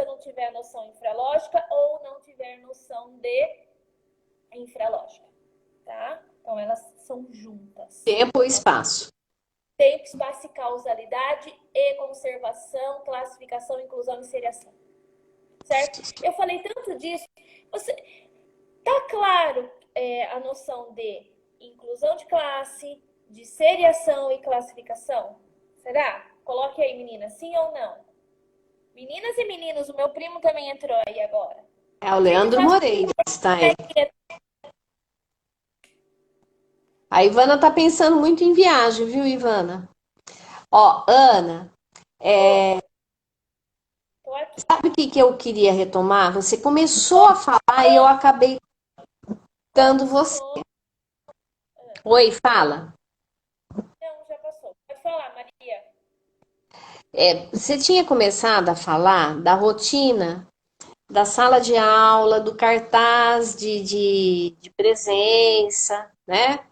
eu não tiver noção infralógica ou não tiver noção de infralógica, tá? Então elas são juntas. Tempo e espaço. Tempo, espaço e causalidade e conservação, classificação, inclusão e seriação. Certo? Eu falei tanto disso. Tá claro a noção de inclusão de classe, de seriação e classificação? Será? Coloque aí, meninas, sim ou não? Meninas e meninos, o meu primo também entrou aí agora. É o Leandro Moreira está aí. A Ivana tá pensando muito em viagem, viu, Ivana? Ó, Ana, Tô aqui. sabe o que que eu queria retomar? Você começou a falar e eu acabei dando você. Oi, fala. Não, já passou. Pode falar, Maria. Você tinha começado a falar da rotina da sala de aula, do cartaz de presença, né?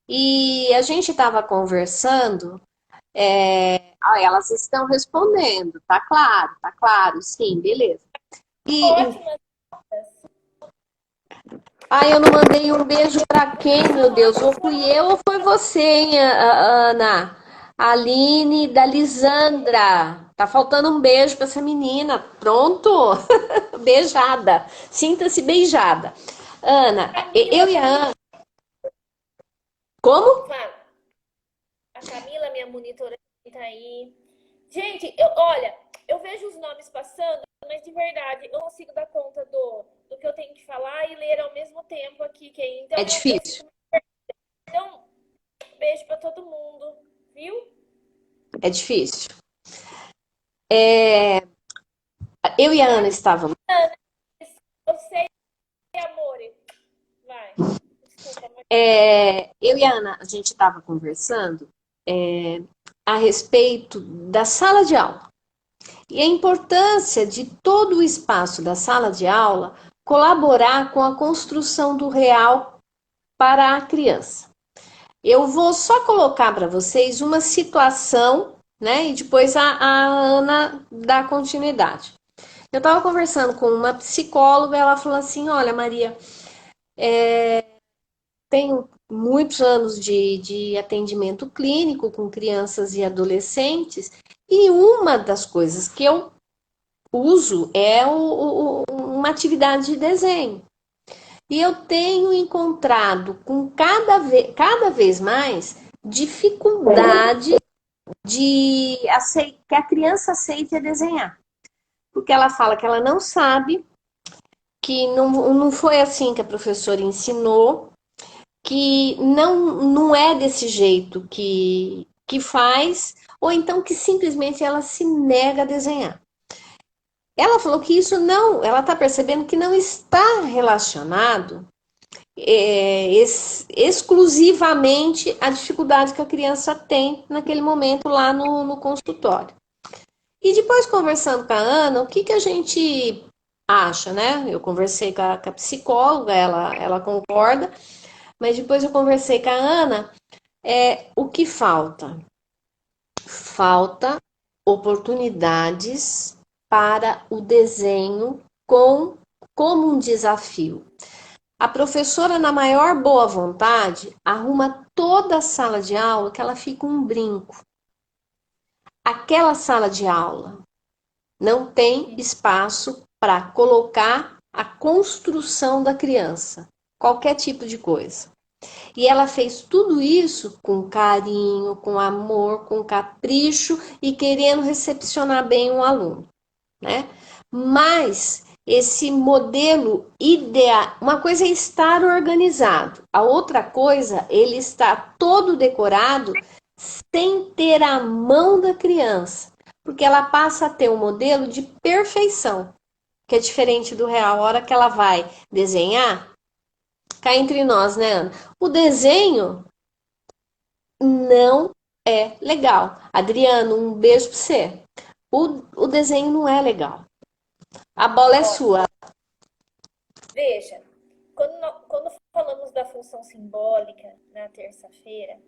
E a gente estava conversando, elas estão respondendo, tá claro, sim, beleza. E, Ótimas. eu não mandei um beijo para quem, meu Deus? Ou fui eu ou foi você, hein, Ana? Aline da Lisandra. Tá faltando um beijo para essa menina. Pronto? Beijada. Sinta-se beijada. Ana, eu e a Ana. Como? Fala. A Camila, minha monitora, tá aí. Gente, olha, eu vejo os nomes passando, mas de verdade, eu não consigo dar conta do que eu tenho que falar e ler ao mesmo tempo aqui. Então, É difícil. então, beijo pra todo mundo, viu? É difícil. eu e a Ana estávamos. Eu sei, amor. Vai. Desculpa, mas... Eu e a Ana, a gente estava conversando a respeito da sala de aula. E a importância de todo o espaço da sala de aula colaborar com a construção do real para a criança. Eu vou só colocar para vocês uma situação, né? E depois a Ana dá continuidade. Eu estava conversando com uma psicóloga, ela falou assim: olha, Maria, tenho muitos anos de atendimento clínico com crianças e adolescentes, e uma das coisas que eu uso é uma atividade de desenho. E eu tenho encontrado com cada vez mais dificuldade de que a criança aceite desenhar. Porque ela fala que ela não sabe, que não foi assim que a professora ensinou, que não é desse jeito que faz, ou então que simplesmente ela se nega a desenhar. Ela falou que isso não, ela está percebendo que não está relacionado exclusivamente à dificuldade que a criança tem naquele momento lá no consultório. E depois, conversando com a Ana, o que a gente acha, né? Eu conversei com a psicóloga, ela concorda, mas depois eu conversei com a Ana, o que falta? Falta oportunidades para o desenho como um desafio. A professora, na maior boa vontade, arruma toda a sala de aula que ela fica um brinco. Aquela sala de aula não tem espaço para colocar a construção da criança, qualquer tipo de coisa. E ela fez tudo isso com carinho, com amor, com capricho e querendo recepcionar bem um aluno, né? Mas esse modelo ideal, uma coisa é estar organizado, a outra coisa, ele está todo decorado sem ter a mão da criança, porque ela passa a ter um modelo de perfeição, que é diferente do real. A hora que ela vai desenhar, cá entre nós, né, Ana? O desenho não é legal. Adriano, um beijo pra você. O desenho não é legal. A bola é sua. Veja, quando falamos da função simbólica na terça-feira,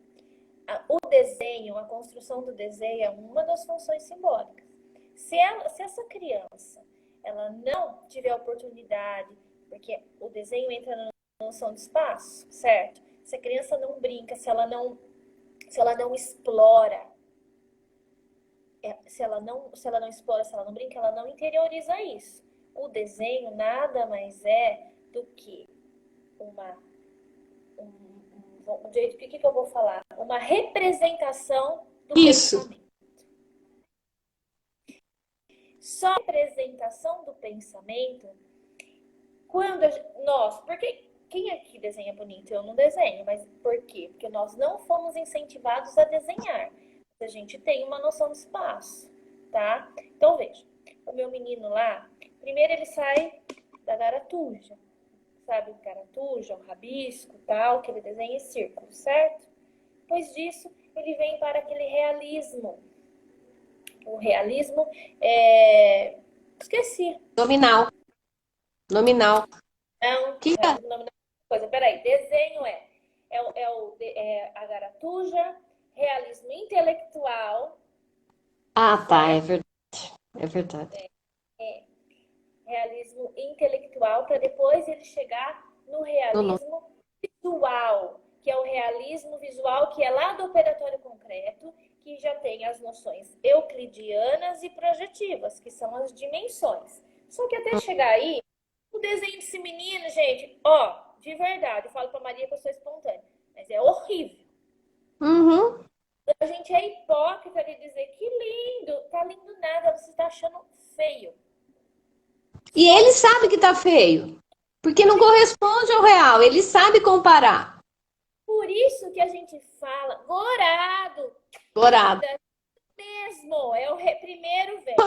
o desenho, a construção do desenho é uma das funções simbólicas. Se essa criança ela não tiver oportunidade, porque o desenho entra na noção de espaço, certo? Se a criança não brinca, se ela não explora, se ela não explora, se ela não brinca, ela não interioriza isso. O desenho nada mais é do que o que eu vou falar? Uma representação do pensamento. Só a representação do pensamento, quando porque quem aqui desenha bonito? Eu não desenho, mas por quê? Porque nós não fomos incentivados a desenhar. A gente tem uma noção de espaço, tá? Então, veja, o meu menino lá, primeiro ele sai da garatuja, sabe? Garatuja, um rabisco, tal, que ele desenha em círculo, certo? Depois disso, ele vem para aquele realismo. O realismo esqueci. Nominal. Não, Que coisa. Peraí, desenho a garatuja, realismo intelectual. Ah, tá, é verdade. É verdade. Realismo intelectual, para depois ele chegar no realismo visual, que é o realismo visual que é lá do operatório concreto, que já tem as noções euclidianas e projetivas, que são as dimensões. Só que até chegar aí, o desenho desse menino, gente, de verdade, eu falo pra Maria que eu sou espontânea, mas é horrível. Uhum. A gente é hipócrita de dizer que lindo, tá lindo nada, você tá achando feio. E ele sabe que tá feio, porque não corresponde ao real, ele sabe comparar. Por isso que a gente fala, gorado. Dourado. Mesmo, é o primeiro, velho.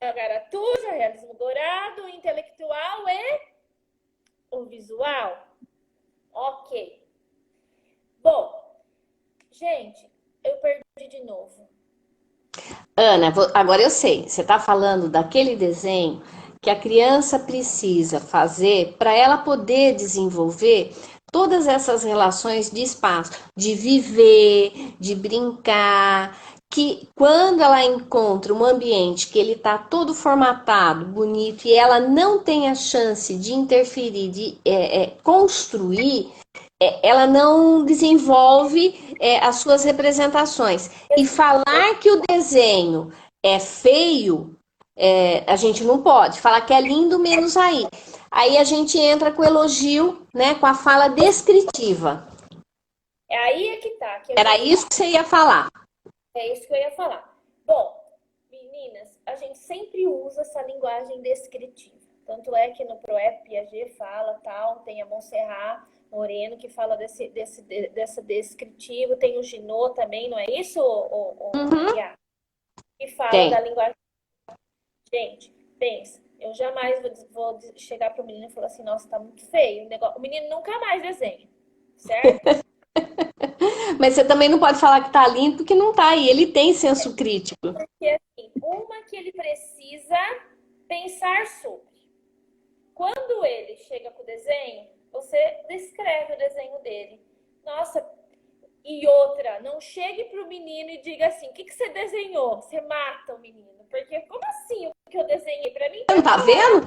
a garatuja, realismo dourado, o intelectual e o visual. Ok. Bom, gente, eu perdi de novo. Ana, agora eu sei, você está falando daquele desenho que a criança precisa fazer para ela poder desenvolver todas essas relações de espaço, de viver, de brincar, que quando ela encontra um ambiente que ele está todo formatado, bonito, e ela não tem a chance de interferir, de construir, ela não desenvolve as suas representações. E falar que o desenho é feio, a gente não pode. Falar que é lindo, menos aí. Aí a gente entra com o elogio, né, com a fala descritiva. É aí é que tá. Que eu Era isso que você ia falar. É isso que eu ia falar. Bom, meninas, a gente sempre usa essa linguagem descritiva. Tanto é que no ProEP Piaget fala, tal, tem a Montserrat Moreno que fala dessa descritivo, tem o Ginot também, não é isso, Maria? Que fala Tem. da linguagem. Gente, pensa, eu jamais vou chegar para o menino e falar assim, nossa, tá muito feio o negócio. O menino nunca mais desenha, certo? Mas você também não pode falar que tá lindo porque não tá. E ele tem senso crítico. Porque assim, uma que ele precisa pensar sobre. Quando ele chega com o desenho, você descreve o desenho dele. Nossa, e outra, não chegue pro menino e diga assim, o que você desenhou? Você mata o menino. Porque como assim o que eu desenhei? Pra mim, Você não tá vendo?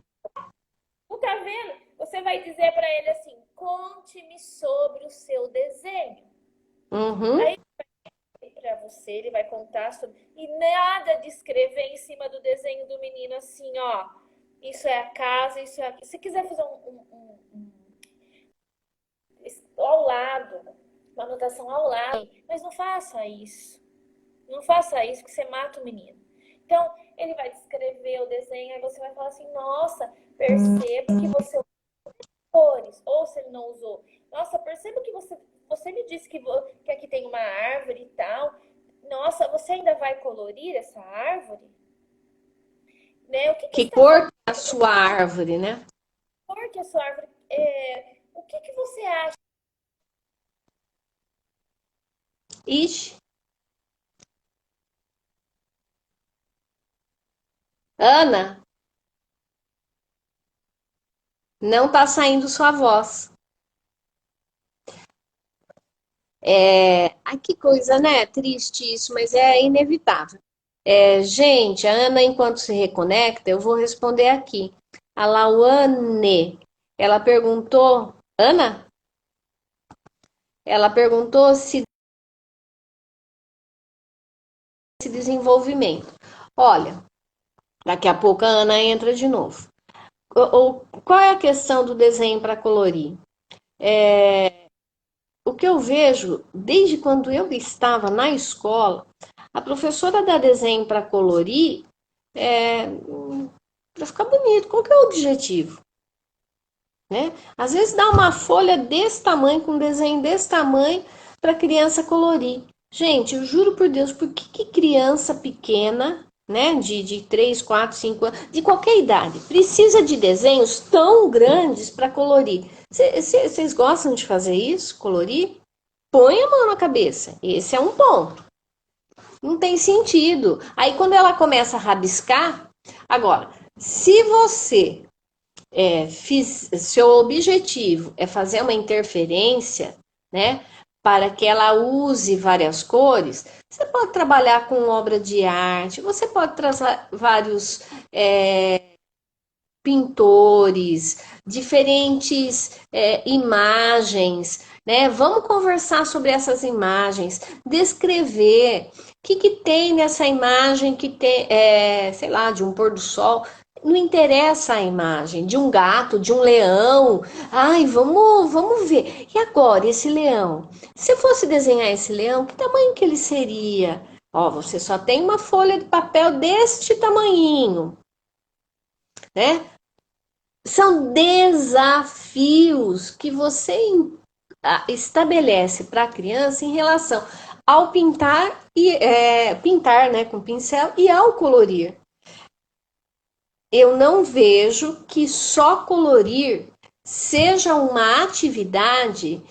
não tá vendo? Você vai dizer pra ele assim, conte-me sobre o seu desenho. Uhum. Aí para você, ele vai contar sobre. E nada de escrever em cima do desenho do menino assim, ó. Isso é a casa, isso é. Se quiser fazer ao lado, uma anotação ao lado, mas não faça isso. Não faça isso, que você mata o menino. Então, ele vai descrever o desenho, aí você vai falar assim: nossa, percebo que você usou cores, ou se ele não usou. Nossa, percebo que você me disse que aqui tem uma árvore e tal. Nossa, você ainda vai colorir essa árvore? Né? O que Que está cor faltando? é a sua árvore, né? Cor que a sua árvore. O que você acha? Ixi. Ana, não tá saindo sua voz. Ai, que coisa, né? Triste isso, mas é inevitável. Gente, a Ana, enquanto se reconecta, eu vou responder aqui. A Lauane, ela perguntou, Ana? Ela perguntou se esse desenvolvimento. Olha, daqui a pouco a Ana entra de novo. Qual é a questão do desenho para colorir? O que eu vejo, desde quando eu estava na escola, a professora dá desenho para colorir para ficar bonito. Qual que é o objetivo? Né? Às vezes dá uma folha desse tamanho, com um desenho desse tamanho, para a criança colorir. Gente, eu juro por Deus, por que criança pequena, né, de 3, 4, 5 anos, de qualquer idade, precisa de desenhos tão grandes para colorir? Vocês gostam de fazer isso? Colorir? Põe a mão na cabeça. Esse é um ponto. Não tem sentido. Aí quando ela começa a rabiscar, agora, se você seu objetivo é fazer uma interferência, né, para que ela use várias cores, você pode trabalhar com obra de arte, você pode trazer vários pintores, diferentes imagens, né? Vamos conversar sobre essas imagens, descrever o que tem nessa imagem que tem, sei lá, de um pôr do sol. Não interessa a imagem de um gato, de um leão. Ai, vamos ver. E agora, esse leão? Se eu fosse desenhar esse leão, que tamanho que ele seria? Ó, você só tem uma folha de papel deste tamanhinho, né? São desafios que você estabelece para a criança em relação ao pintar e pintar, né, com pincel e ao colorir. eu não vejo que só colorir seja uma atividade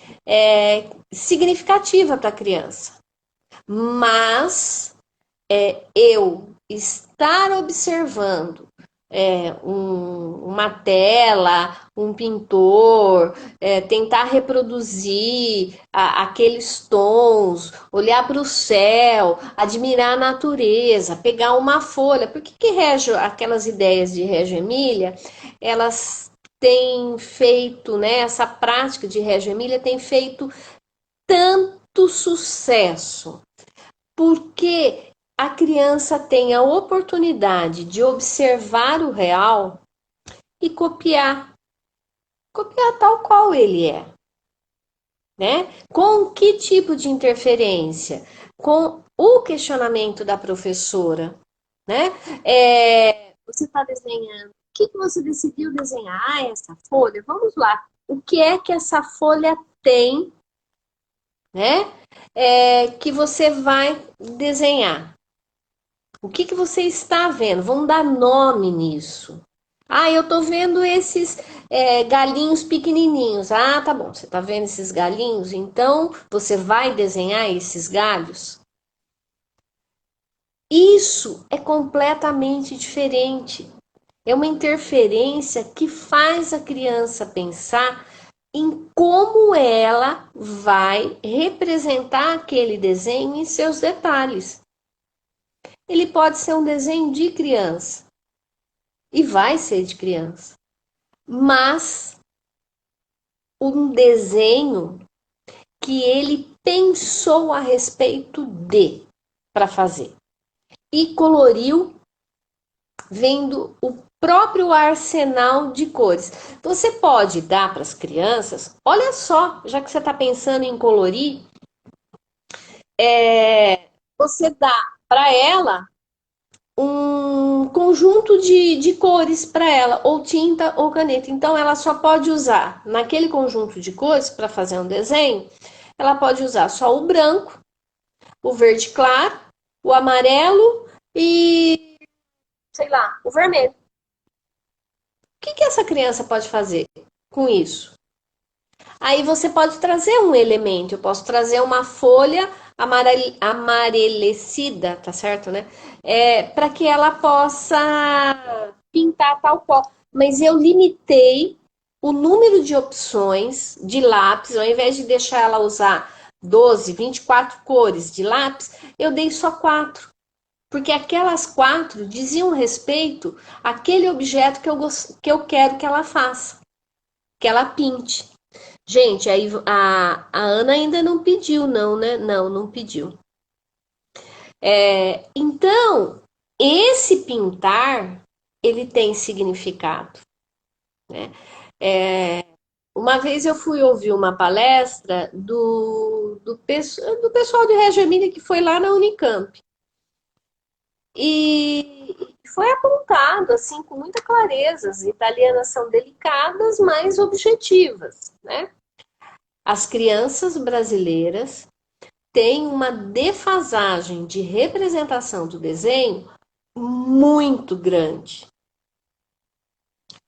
significativa para a criança. Mas eu estar observando uma tela, um pintor, tentar reproduzir aqueles tons, olhar para o céu, admirar a natureza, pegar uma folha. Por que aquelas ideias de Reggio Emília, elas têm feito, né, essa prática de Reggio Emília tem feito tanto sucesso? Porque a criança tem a oportunidade de observar o real e copiar tal qual ele é, né? Com que tipo de interferência? Com o questionamento da professora, né? Você está desenhando, o que você decidiu desenhar? Ah, essa folha, vamos lá. O que é que essa folha tem, né? Que você vai desenhar? O que você está vendo? Vamos dar nome nisso. Ah, eu tô vendo esses galinhos pequenininhos. Ah, tá bom. Você tá vendo esses galinhos? Então você vai desenhar esses galhos? Isso é completamente diferente. É uma interferência que faz a criança pensar em como ela vai representar aquele desenho em seus detalhes. Ele pode ser um desenho de criança e vai ser de criança, mas um desenho que ele pensou a respeito de para fazer e coloriu vendo o próprio arsenal de cores. Você pode dar para as crianças, olha só, já que você está pensando em colorir, você dá para ela um conjunto de cores para ela, ou tinta ou caneta. Então, ela só pode usar naquele conjunto de cores para fazer um desenho, ela pode usar só o branco, o verde claro, o amarelo e, sei lá, o vermelho. O que essa criança pode fazer com isso? Aí você pode trazer um elemento, eu posso trazer uma folha amarelecida, tá certo, né? Para que ela possa pintar tal qual. Mas eu limitei o número de opções de lápis, ao invés de deixar ela usar 12, 24 cores de lápis, eu dei só 4. Porque aquelas 4 diziam respeito àquele objeto que eu quero que ela faça, que ela pinte. Gente, aí a Ana ainda não pediu, não, né? Não, não pediu. Então, esse pintar, ele tem significado, né? Uma vez eu fui ouvir uma palestra do pessoal de Reggio Emília que foi lá na Unicamp. E foi apontado, assim, com muita clareza, as italianas são delicadas, mas objetivas, né? As crianças brasileiras têm uma defasagem de representação do desenho muito grande.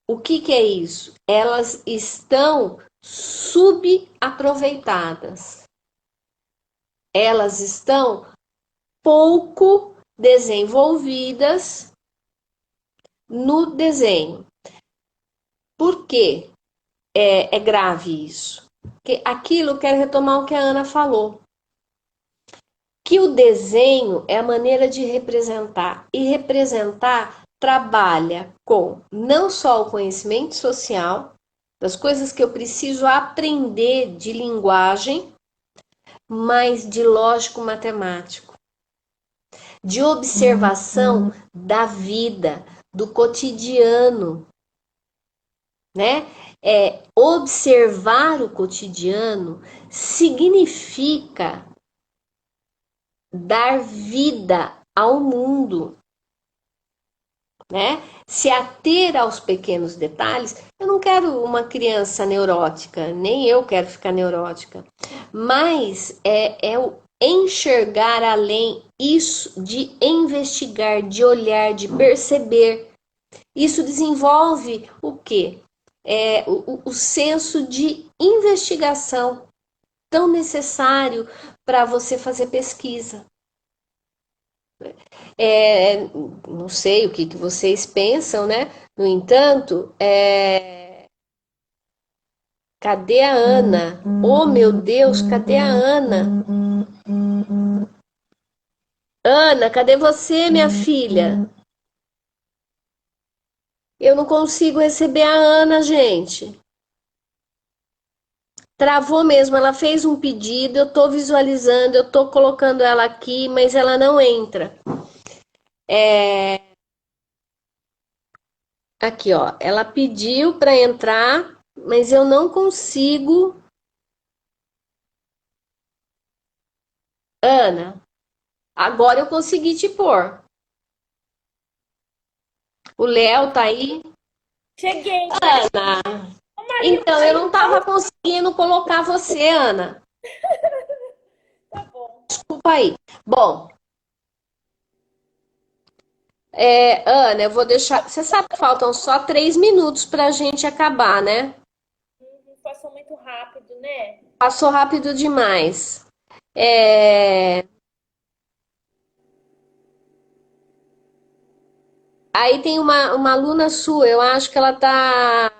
O que é isso? Elas estão subaproveitadas. Elas estão pouco desenvolvidas no desenho. Por quê? É grave isso. Porque aquilo, eu quero retomar o que a Ana falou. Que o desenho é a maneira de representar. E representar trabalha com não só o conhecimento social, das coisas que eu preciso aprender de linguagem, mas de lógico-matemático, de observação da vida, do cotidiano, né? Observar o cotidiano significa dar vida ao mundo, né? Se ater aos pequenos detalhes. Eu não quero uma criança neurótica, nem eu quero ficar neurótica, mas é o enxergar além, isso de investigar, de olhar, de perceber. Isso desenvolve o quê? O senso de investigação tão necessário para você fazer pesquisa. Não sei o que vocês pensam, né? No entanto, cadê a Ana? Oh, meu Deus, cadê a Ana? Ana, cadê você, minha filha? Eu não consigo receber a Ana, gente. Travou mesmo, ela fez um pedido, eu tô visualizando, eu tô colocando ela aqui, mas ela não entra. Aqui, ó, ela pediu para entrar, mas eu não consigo. Ana, agora eu consegui te pôr. O Léo tá aí. Cheguei. Ana, Ô, Maria, então eu não tava conseguindo colocar você, Ana. tá bom. Desculpa aí. Bom, Ana, eu vou deixar. Você sabe que faltam só 3 minutos pra gente acabar, né? Passou muito rápido, né? Passou rápido demais. É, Aí tem uma aluna sua, eu acho que ela tá.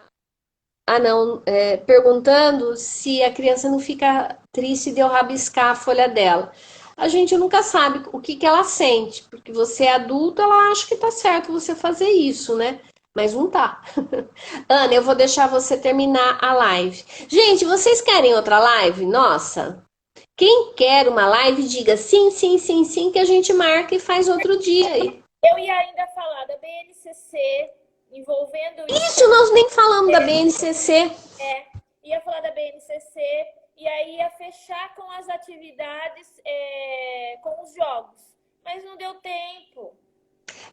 Ah, não, perguntando se a criança não fica triste de eu rabiscar a folha dela. A gente nunca sabe o que ela sente, porque você é adulto, ela acha que tá certo você fazer isso, né? Mas não tá. Ana, eu vou deixar você terminar a live. Gente, vocês querem outra live? Nossa, quem quer uma live, diga sim, sim, sim, sim, que a gente marca e faz outro dia aí. Eu ia ainda falar da BNCC, envolvendo Isso, nós nem falamos da BNCC. ia falar da BNCC, e aí ia fechar com as atividades, com os jogos. Mas não deu tempo.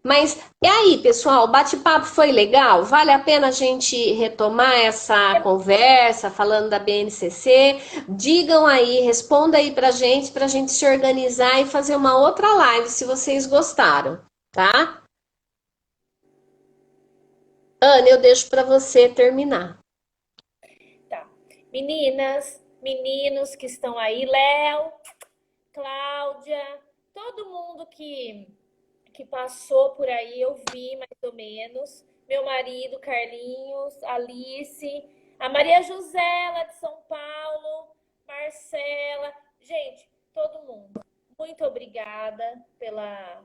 Mas e aí, pessoal, o bate-papo foi legal? Vale a pena a gente retomar essa conversa falando da BNCC? Digam aí, responda aí pra gente se organizar e fazer uma outra live se vocês gostaram, tá? Ana, eu deixo para você terminar. Tá. Meninas, meninos que estão aí, Léo, Cláudia, todo mundo que passou por aí, eu vi mais ou menos. Meu marido, Carlinhos, Alice, a Maria José, lá de São Paulo, Marcela. Gente, todo mundo, muito obrigada pela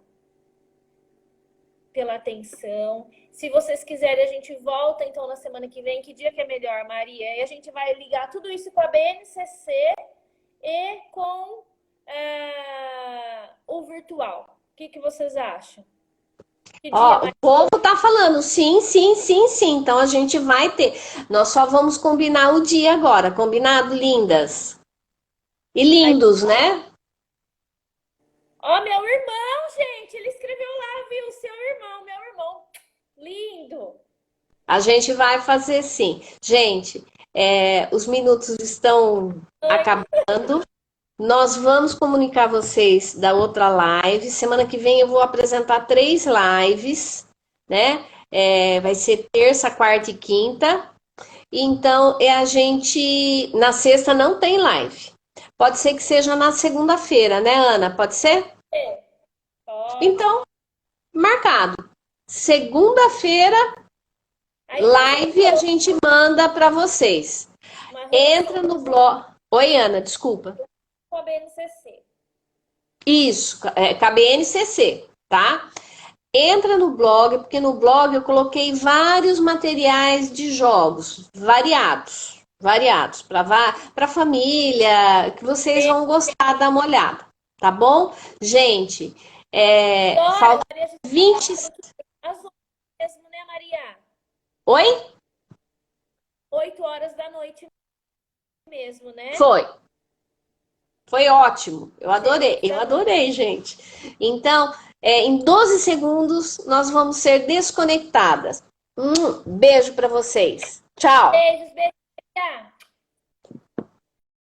atenção. Se vocês quiserem, a gente volta então na semana que vem. Que dia que é melhor, Maria? E a gente vai ligar tudo isso com a BNCC e com o virtual. O que vocês acham? Ó, o povo tá falando sim, sim, sim, sim. Então a gente vai ter. Nós só vamos combinar o dia agora. Combinado, lindas? E lindos, né? Ó, meu irmão, gente, ele escreveu lá, viu? Seu irmão, meu irmão. Lindo. A gente vai fazer sim. Gente, os minutos estão acabando. Nós vamos comunicar vocês da outra live. Semana que vem eu vou apresentar 3 lives, né? Vai ser terça, quarta e quinta. Então, a gente. Na sexta não tem live. Pode ser que seja na segunda-feira, né, Ana? Pode ser? Pode. Então, marcado. Segunda-feira, live a gente manda para vocês. Entra no blog. Oi, Ana, desculpa. Com a BNCC. Isso, com a BNCC, tá? Entra no blog, porque no blog eu coloquei vários materiais de jogos, variados, para família, que vocês vão gostar, dar uma olhada, tá bom? Gente, falta 20... Às 8 mesmo, né, Maria? Oi? 8 horas da noite mesmo, né? Foi ótimo. Eu adorei, gente. Então, em 12 segundos, nós vamos ser desconectadas. Beijo para vocês. Tchau. Beijos, beijo.